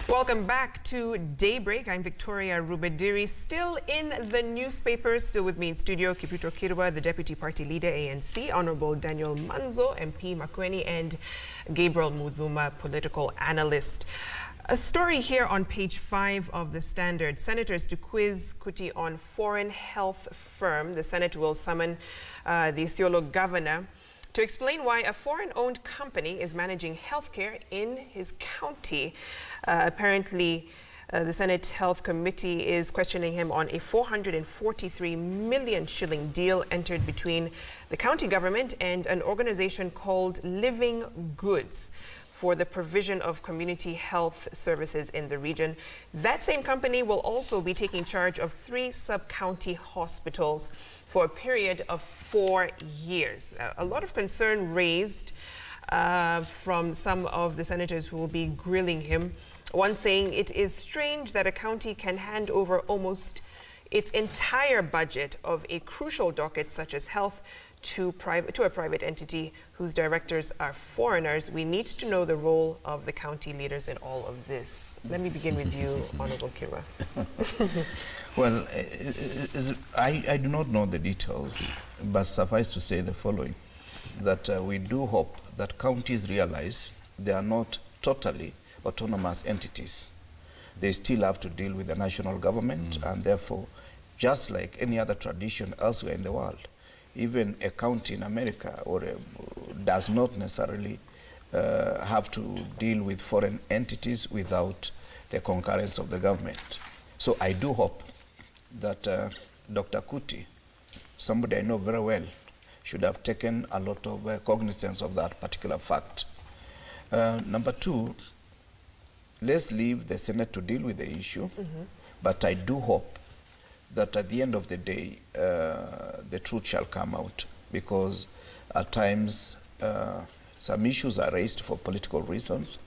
Welcome back to Daybreak. I'm Victoria Rubediri. Still in the newspapers, still with me in studio, Kiputro Kirwa, the Deputy Party Leader, ANC, Honorable Daniel Manzo, MP Makueni, and Gabriel Muduma, Political Analyst. A story here on page 5 of the Standard. Senators to quiz Kuti on foreign health firm. The Senate will summon the Isiolo governor to explain why a foreign-owned company is managing healthcare in his county. Apparently, the Senate Health Committee is questioning him on a 443 million shilling deal entered between the county government and an organization called Living Goods for the provision of community health services in the region. That same company will also be taking charge of 3 sub-county hospitals for a period of 4 years. A lot of concern raised from some of the senators who will be grilling him. One saying it is strange that a county can hand over almost its entire budget of a crucial docket such as health to a private entity whose directors are foreigners. We need to know the role of the county leaders in all of this. Let me begin with you, Honorable Kirwa. Well, I do not know the details, but suffice to say the following, that we do hope that counties realize they are not totally autonomous entities. They still have to deal with the national government, and therefore, just like any other tradition elsewhere in the world, even a county in America does not necessarily have to deal with foreign entities without the concurrence of the government. So I do hope that Dr. Kuti, somebody I know very well, should have taken a lot of cognizance of that particular fact. Number 2, let's leave the Senate to deal with the issue, but I do hope that at the end of the day, the truth shall come out, because at times some issues are raised for political reasons,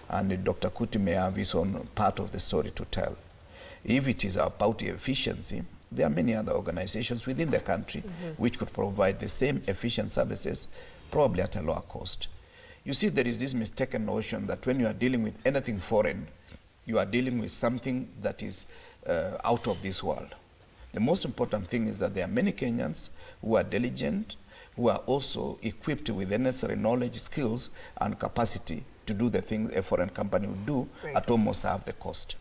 and Dr. Kuti may have his own part of the story to tell. If it is about the efficiency, there are many other organizations within the country which could provide the same efficient services, probably at a lower cost. You see, there is this mistaken notion that when you are dealing with anything foreign, you are dealing with something that is out of this world. The most important thing is that there are many Kenyans who are diligent, who are also equipped with the necessary knowledge, skills, and capacity to do the things a foreign company would do at almost half the cost.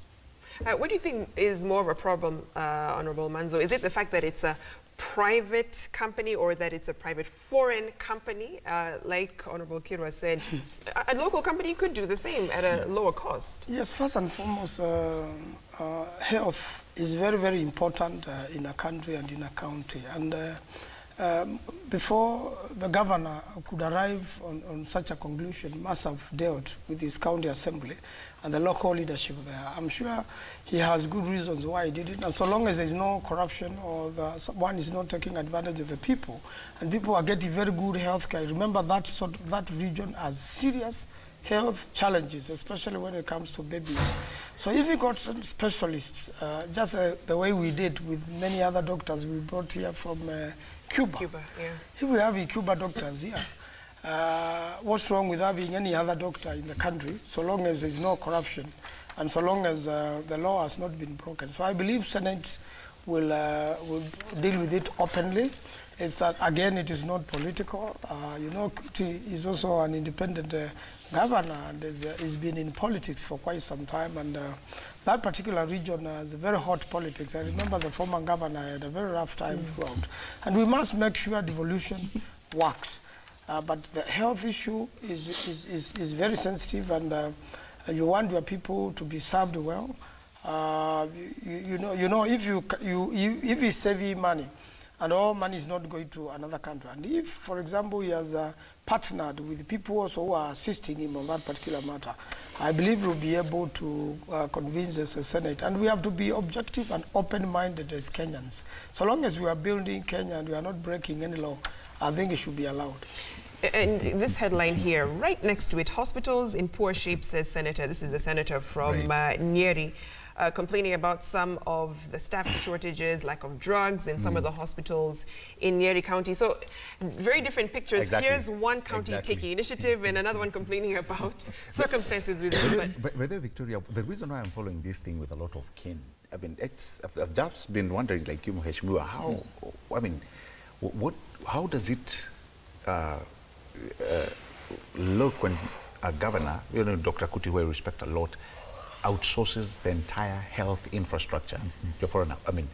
What do you think is more of a problem, Honorable Manzo? Is it the fact that it's a private company or that it's a private foreign company? Like Honorable Kirwa said, a local company could do the same at a lower cost. Yes, first and foremost, health is very, very important in a country and in a county. And before the governor could arrive on such a conclusion, must have dealt with his county assembly and the local leadership there. I'm sure he has good reasons why he did it. And so long as there's no corruption or one is not taking advantage of the people, and people are getting very good health care. Remember that region has serious health challenges, especially when it comes to babies. So if we got some specialists, just the way we did with many other doctors we brought here from Cuba. If we have Cuba doctors here, what's wrong with having any other doctor in the country, so long as there's no corruption and so long as the law has not been broken? So I believe Senate will deal with it openly. It's that, again, it is not political. You know, Kuti is also an independent governor, and he's been in politics for quite some time, and that particular region is very hot politics. I remember the former governor had a very rough time throughout. And we must make sure devolution works. But the health issue is very sensitive, and you want your people to be served well. You know, if you save money, and all money is not going to another country. And if, for example, he has partnered with people also who are assisting him on that particular matter, I believe we'll be able to convince the Senate. And we have to be objective and open-minded as Kenyans. So long as we are building Kenya and we are not breaking any law, I think it should be allowed. And this headline here, right next to it, hospitals in poor shape, says Senator. This is the senator from Nyeri. complaining about some of the staff shortages, lack of drugs in some of the hospitals in Nyeri County. So very different pictures. Exactly. Here's one county taking initiative and another one complaining about circumstances within it. But Victoria, the reason why I'm following this thing with a lot of kin, I mean, I've just been wondering, like you, Mheshimiwa, how, I mean, how does it look when a governor, you know, Dr. Kuti, who I respect a lot, outsources the entire health infrastructure? I mean,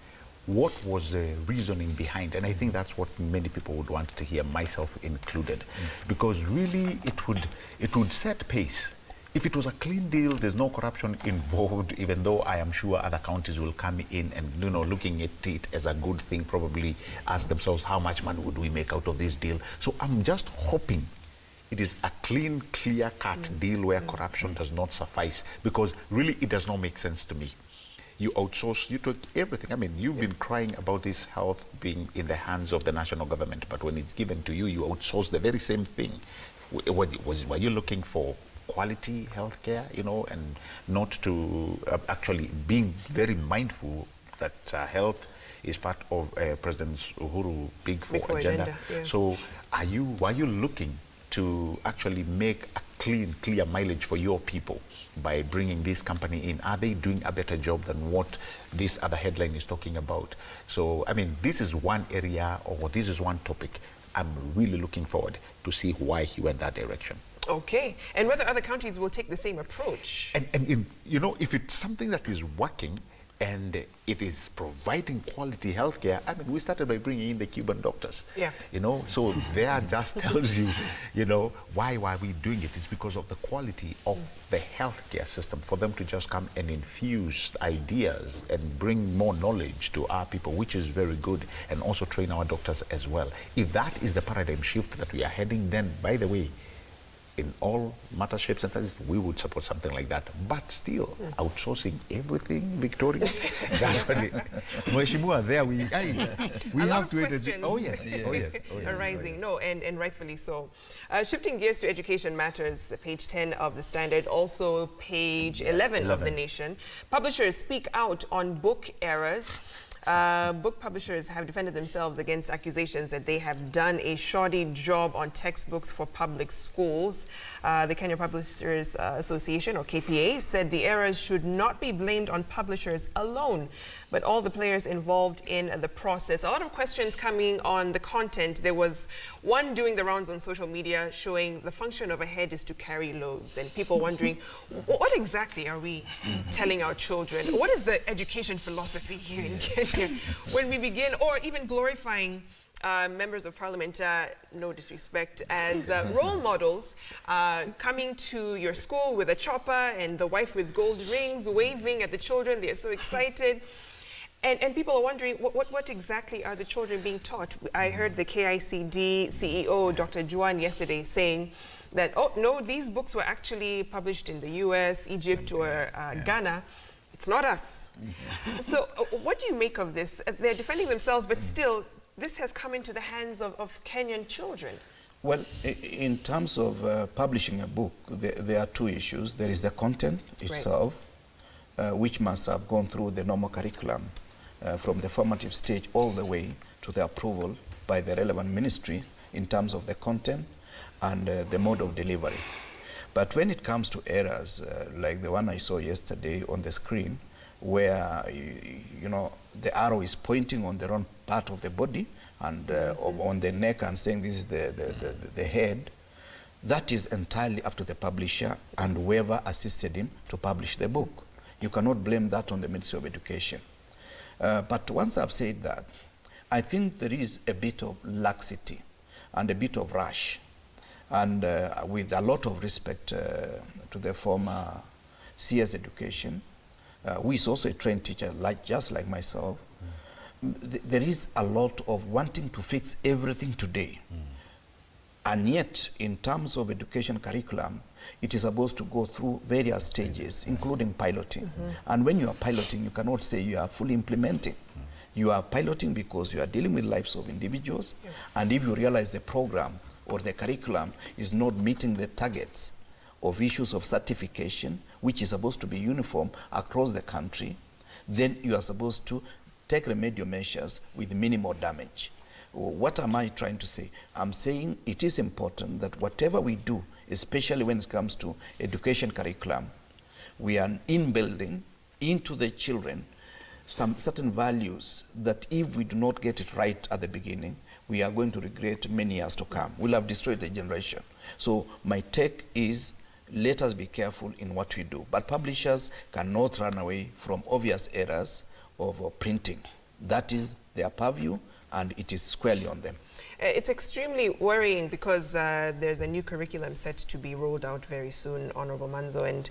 what was the reasoning behind? And I think that's what many people would want to hear, myself included, because really it would set pace. If it was a clean deal, there's no corruption involved, even though I am sure other counties will come in and, you know, looking at it as a good thing, probably ask themselves, how much money would we make out of this deal? So I'm just hoping it is a clean, clear-cut deal where corruption does not suffice, because really it does not make sense to me. You outsource, you took everything. I mean, you've been crying about this health being in the hands of the national government, but when it's given to you, you outsource the very same thing. Were you looking for quality healthcare, you know, and not to actually being very mindful that health is part of President Uhuru Big Four agenda. Yeah. So were you looking to actually make a clear mileage for your people by bringing this company in? Are they doing a better job than what this other headline is talking about? So, I mean, this is one area, or this is one topic I'm really looking forward to see why he went that direction. Okay, and whether other counties will take the same approach. And you know, if it's something that is working and it is providing quality healthcare, I mean, we started by bringing in the Cuban doctors. Yeah. You know, so there just tells you, you know, why are we doing it? It's because of the quality of the healthcare system, for them to just come and infuse ideas and bring more knowledge to our people, which is very good, and also train our doctors as well. If that is the paradigm shift that we are heading, then, by the way, in all matter, shapes and sizes, we would support something like that. But still, outsourcing everything, Victoria, that's what it is. Mheshimiwa, there we have to wait. Oh yes, oh yes, oh yes. Arising, oh yes. no, and rightfully so. Shifting gears to education matters, page 10 of the Standard, also page 11 of the Nation. Publishers speak out on book errors. Book publishers have defended themselves against accusations that they have done a shoddy job on textbooks for public schools. The Kenya Publishers Association, or KPA, said the errors should not be blamed on publishers alone, but all the players involved in the process. A lot of questions coming on the content. There was one doing the rounds on social media showing the function of a head is to carry loads, and people wondering, what exactly are we telling our children? What is the education philosophy here in Kenya when we begin, or even glorifying members of parliament, no disrespect, as role models, coming to your school with a chopper and the wife with gold rings, waving at the children. They're so excited. And people are wondering, what exactly are the children being taught? I heard the KICD CEO, Dr. Juan, yesterday saying that, oh, no, these books were actually published in the US, Egypt, or Ghana. It's not us. So what do you make of this? They're defending themselves, but still, this has come into the hands of Kenyan children. Well, in terms of publishing a book, there are two issues. There is the content itself, which must have gone through the normal curriculum from the formative stage all the way to the approval by the relevant ministry in terms of the content and the mode of delivery. But when it comes to errors, like the one I saw yesterday on the screen, where you know, the arrow is pointing on the wrong part of the body and on the neck and saying this is the head, that is entirely up to the publisher and whoever assisted him to publish the book. You cannot blame that on the Ministry of Education. But once I've said that, I think there is a bit of laxity and a bit of rush. And with a lot of respect to the former CS Education, who is also a trained teacher, just like myself, there is a lot of wanting to fix everything today. And yet, in terms of education curriculum, it is supposed to go through various stages, including piloting. And when you are piloting, you cannot say you are fully implementing. You are piloting because you are dealing with lives of individuals. And if you realize the program or the curriculum is not meeting the targets of issues of certification which is supposed to be uniform across the country, then you are supposed to take remedial measures with minimal damage. What am I trying to say? I'm saying it is important that whatever we do, especially when it comes to education curriculum, we are inbuilding into the children some certain values that if we do not get it right at the beginning, we are going to regret many years to come. We'll have destroyed a generation. So my take is, let us be careful in what we do. But publishers cannot run away from obvious errors of printing. That is their purview, and it is squarely on them. It's extremely worrying because there's a new curriculum set to be rolled out very soon, Honorable Manzo, and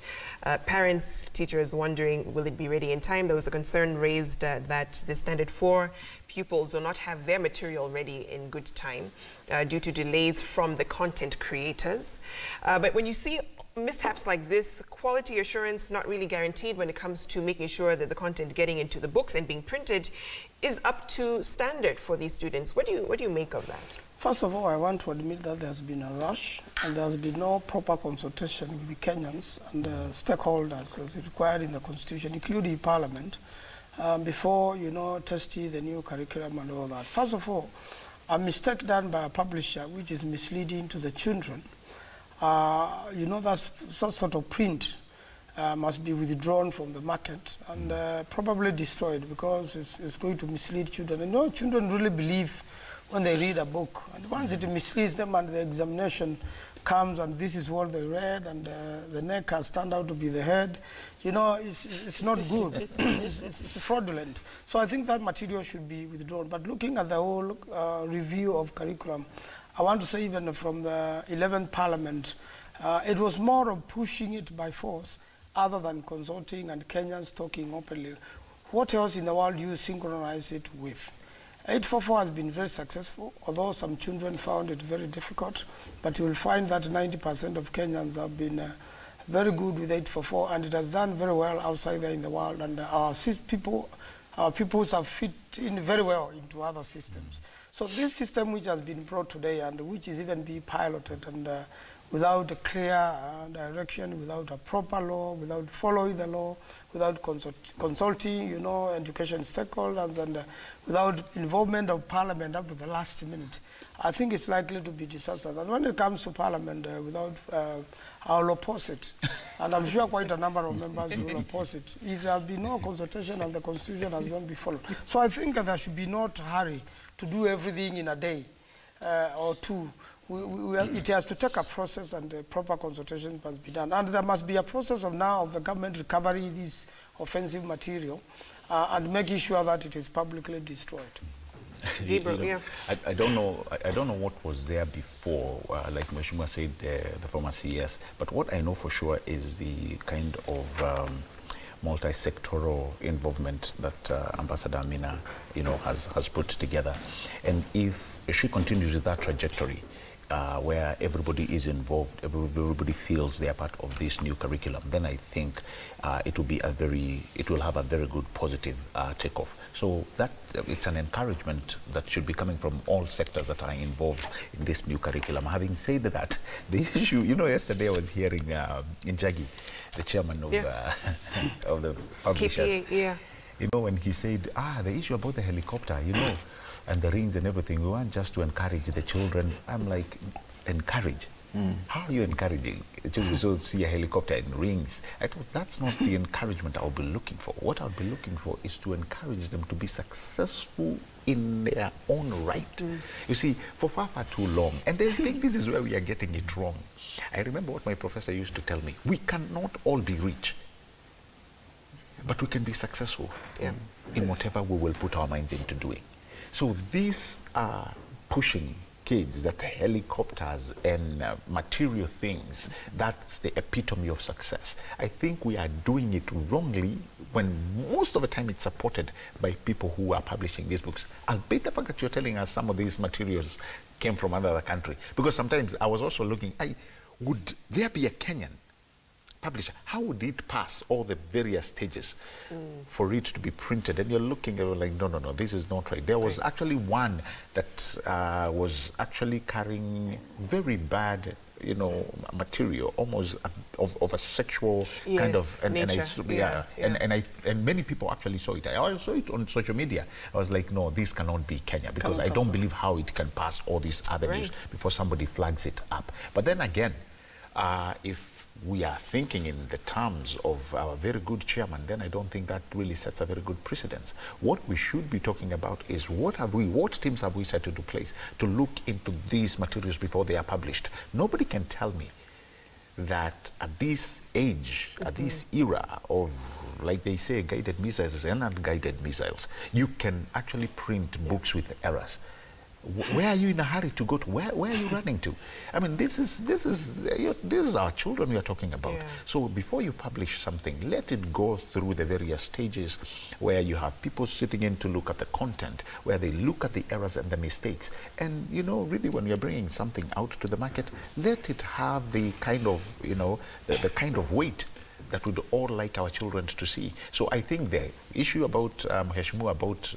parents, teachers wondering, will it be ready in time? There was a concern raised that the Standard 4 pupils will not have their material ready in good time due to delays from the content creators. But when you see mishaps like this, quality assurance not really guaranteed when it comes to making sure that the content getting into the books and being printed is up to standard for these students. What do you make of that? First of all, I want to admit that there's been a rush and there's been no proper consultation with the Kenyans and stakeholders as required in the Constitution, including Parliament, before, testing the new curriculum and all that. First of all, a mistake done by a publisher which is misleading to the children, that sort of print must be withdrawn from the market and probably destroyed because it's going to mislead children. And children really believe when they read a book. And once it misleads them and the examination comes and this is what they read and the neck has turned out to be the head, it's not good. it's fraudulent. So I think that material should be withdrawn. But looking at the whole review of curriculum, I want to say even from the 11th Parliament, it was more of pushing it by force other than consulting and Kenyans talking openly. What else in the world do you synchronize it with? 844 has been very successful, although some children found it very difficult, but you will find that 90% of Kenyans have been very good with 844, and it has done very well outside there in the world, and our pupils have fit in very well into other systems. So this system which has been brought today and which is even being piloted and without a clear direction, without a proper law, without following the law, without consulting, education stakeholders, and without involvement of Parliament up to the last minute, I think it's likely to be disastrous. And when it comes to Parliament, I'll oppose it. And I'm sure quite a number of members will oppose it if there has been no consultation and the Constitution has not been followed. So I think there should be no hurry to do everything in a day or two. It has to take a process and proper consultation must be done. And there must be a process of the government recovering this offensive material and making sure that it is publicly destroyed. I don't know what was there before, like Mheshimiwa said, the former CS, but what I know for sure is the kind of multi-sectoral involvement that Ambassador Amina, has put together. And if she continues with that trajectory, where everybody is involved, everybody feels they are part of this new curriculum, then I think it will have a very good positive takeoff. So that it's an encouragement that should be coming from all sectors that are involved in this new curriculum. Having said that, the issue, yesterday I was hearing Njagi, the chairman of of the publishers, KPA, when he said, the issue about the helicopter, and the rings and everything, we want just to encourage the children. I'm like, encourage? How are you encouraging? Children to see a helicopter and rings. I thought that's not the encouragement I'll be looking for. What I'll be looking for is to encourage them to be successful in their own right. You see, for far too long, and I think this is where we are getting it wrong. I remember what my professor used to tell me. We cannot all be rich, but we can be successful in whatever we will put our minds into doing. So these are pushing kids that helicopters and material things, that's the epitome of success. I think we are doing it wrongly when most of the time it's supported by people who are publishing these books. Albeit the fact that you're telling us some of these materials came from another country. Because sometimes I was also looking, would there be a Kenyan publisher? How would it pass all the various stages for it to be printed? And you're looking at it like, no, this is not right. There was actually one that was actually carrying very bad you know, material, almost of a sexual kind of, and many people actually saw it. I saw it on social media. I was like, no, this cannot be Kenya, because I don't believe how it can pass all these avenues before somebody flags it up. But then again, if we are thinking in the terms of our very good chairman, then I don't think that really sets a very good precedence. What we should be talking about is what teams have we set into place to look into these materials before they are published. Nobody can tell me that at this age, at this era of, like they say, guided missiles and unguided missiles, you can actually print books with errors. Where are you in a hurry to go to? Where are you running to? I mean, this is our children we are talking about. Yeah. So before you publish something, let it go through the various stages where you have people sitting in to look at the content, where they look at the errors and the mistakes. And, you know, really when you're bringing something out to the market, let it have the kind of, you know, the kind of weight that we'd all like our children to see. So I think the issue about Heshmu, about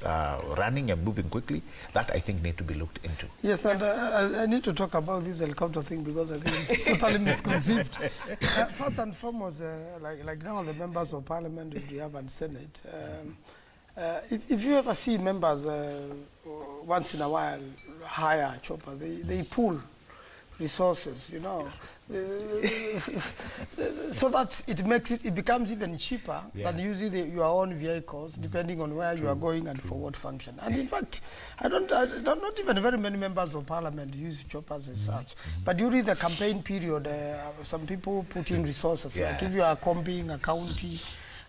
running and moving quickly, that I think need to be looked into. Yes, and I need to talk about this helicopter thing, because I think it's totally misconceived. First and foremost, like now the members of parliament we have and Senate, if you ever see members once in a while hire a chopper, they pull resources, you know, so that it becomes even cheaper than using your own vehicles, depending on where you are going and for what function. And in fact, not even very many members of parliament use choppers as such. But during the campaign period, some people put in resources, like if you are comping a county,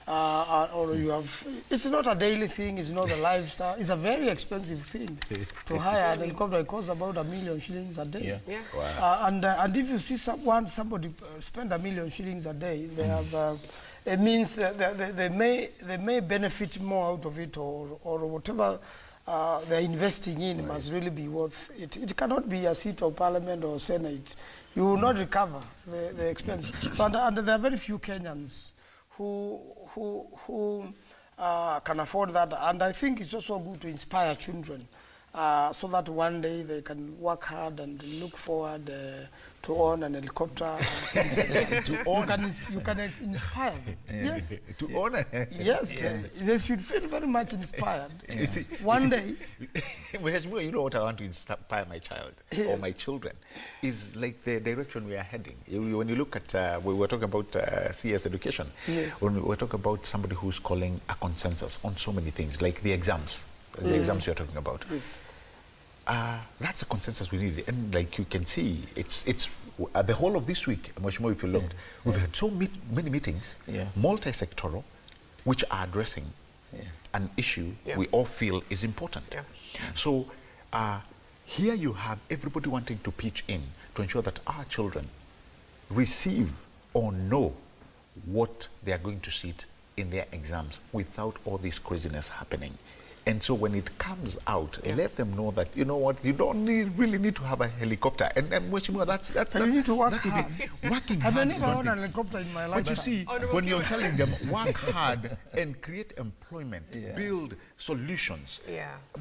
or you have, it's not a daily thing, it's not a lifestyle, it's a very expensive thing to hire an helicopter. It costs about $1 million shillings a day. Wow. And if you see somebody spend $1 million shillings a day, they have, it means that they may benefit more out of it, or whatever they're investing in must really be worth it. It cannot be a seat of parliament or senate. You will not recover the expense. So and there are very few Kenyans who can afford that, and I think it's also good to inspire children so that one day they can work hard and look forward to own an helicopter. And things like that. You can inspire them. Yes. To own a yes, they should feel very much inspired. One day. You know what I want to inspire my child or my children is like the direction we are heading. When you look at, we were talking about CS education. Yes. When we were talking about somebody who's calling a consensus on so many things, like the exams. The exams you're talking about. Yes. That's a consensus we need. And like you can see, it's the whole of this week, much more if you looked, we've had so many meetings, multi-sectoral, which are addressing an issue we all feel is important. So here you have everybody wanting to pitch in to ensure that our children receive or know what they are going to sit in their exams without all this craziness happening. And so when it comes out, let them know that, you know what, you don't really need to have a helicopter. And that's you need to work hard. Working hard. I've never owned a helicopter in my life. But you see, when you're telling them, work hard and create employment, build solutions,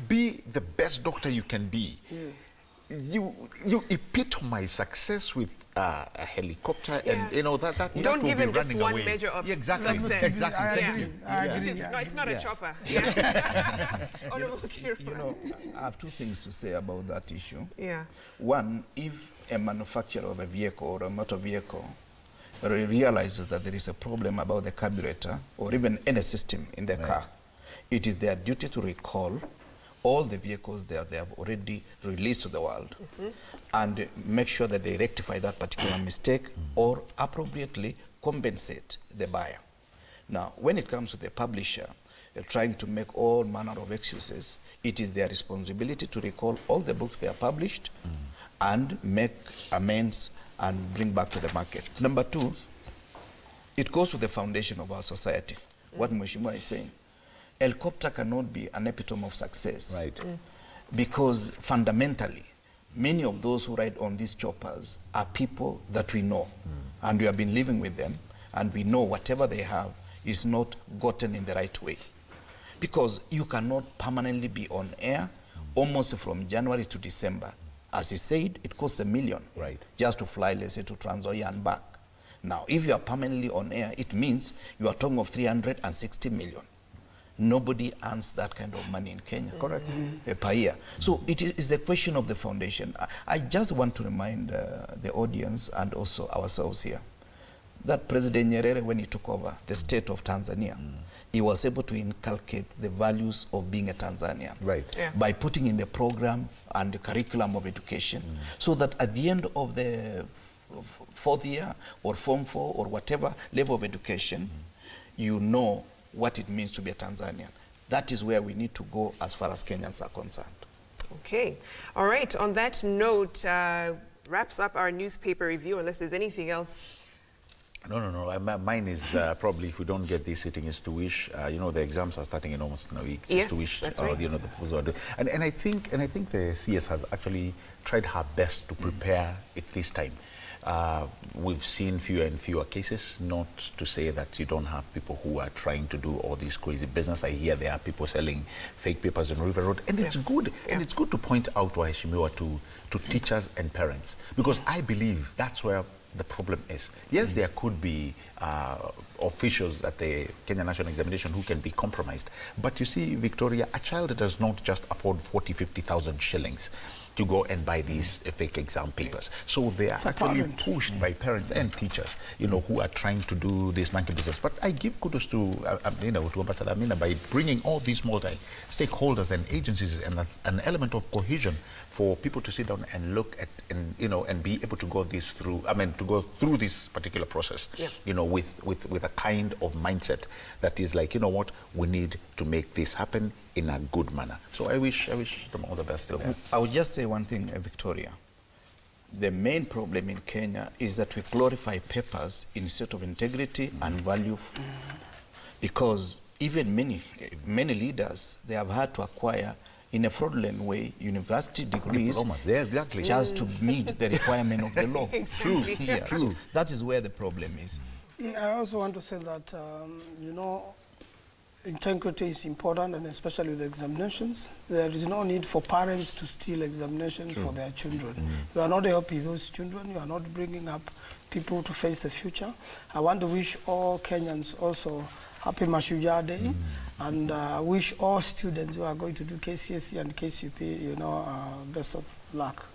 be the best doctor you can be. Yes. You epitomize success with a helicopter, and you know that don't will give be him just one away. measure of exactly. I agree. It's not a chopper. You know, I have two things to say about that issue. Yeah. One, if a manufacturer of a vehicle or a motor vehicle realizes that there is a problem about the carburetor or even any system in the car, it is their duty to recall all the vehicles that they have already released to the world and make sure that they rectify that particular mistake or appropriately compensate the buyer. Now, when it comes to the publisher trying to make all manner of excuses, it is their responsibility to recall all the books they have published and make amends and bring back to the market. Number two, it goes to the foundation of our society, what Mheshimiwa is saying. Helicopter cannot be an epitome of success, because fundamentally, many of those who ride on these choppers are people that we know, and we have been living with them, and we know whatever they have is not gotten in the right way. Because you cannot permanently be on air almost from January to December As he said, it costs $1 million just to fly, let's say, to Trans Nzoia and back. Now, if you are permanently on air, it means you are talking of 360 million. Nobody earns that kind of money in Kenya. Correct. Per year. So it is a question of the foundation. I just want to remind the audience and also ourselves here that President Nyerere, when he took over the state of Tanzania, he was able to inculcate the values of being a Tanzanian by putting in the program and the curriculum of education, so that at the end of the fourth year or Form 4 or whatever level of education, you know what it means to be a Tanzanian. That is where we need to go as far as Kenyans are concerned. Okay. All right. On that note, wraps up our newspaper review, unless there's anything else. No. Mine is probably, if we don't get this sitting, is to wish. You know, the exams are starting in almost in a week. Yes, to wish, that's right. you know, the proposal. And I think the CS has actually tried her best to prepare it this time. We've seen fewer and fewer cases, not to say that you don't have people who are trying to do all this crazy business. I hear there are people selling fake papers on River Road, and it's good. And it's good to point out, Waheshimiwa, to teachers and parents, because I believe that's where the problem is. Yes, there could be officials at the Kenya National Examination who can be compromised, but you see, Victoria, a child does not just afford 40,000-50,000 shillings to go and buy these fake exam papers. So they are actually pushed by parents and teachers, you know, who are trying to do this monkey business. But I give kudos to, you know, to Ambassador Amina by bringing all these multi-stakeholders and agencies and as an element of cohesion for people to sit down and look at, and you know, and be able to go this through. I mean, to go through this particular process, you know, with a kind of mindset that is like, you know what, we need to make this happen in a good manner. So I wish them all the best. I would just say one thing, Victoria. The main problem in Kenya is that we glorify papers instead of integrity and value, because even many leaders, they have had to acquire in a fraudulent way university degrees just to meet the requirement of the law. True. True. That is where the problem is. I also want to say that, you know, integrity is important, and especially with examinations. There is no need for parents to steal examinations for their children. You are not helping those children. You are not bringing up people to face the future. I want to wish all Kenyans also happy Mashujaa Day, and wish all students who are going to do KCSE and KCP, you know, best of luck.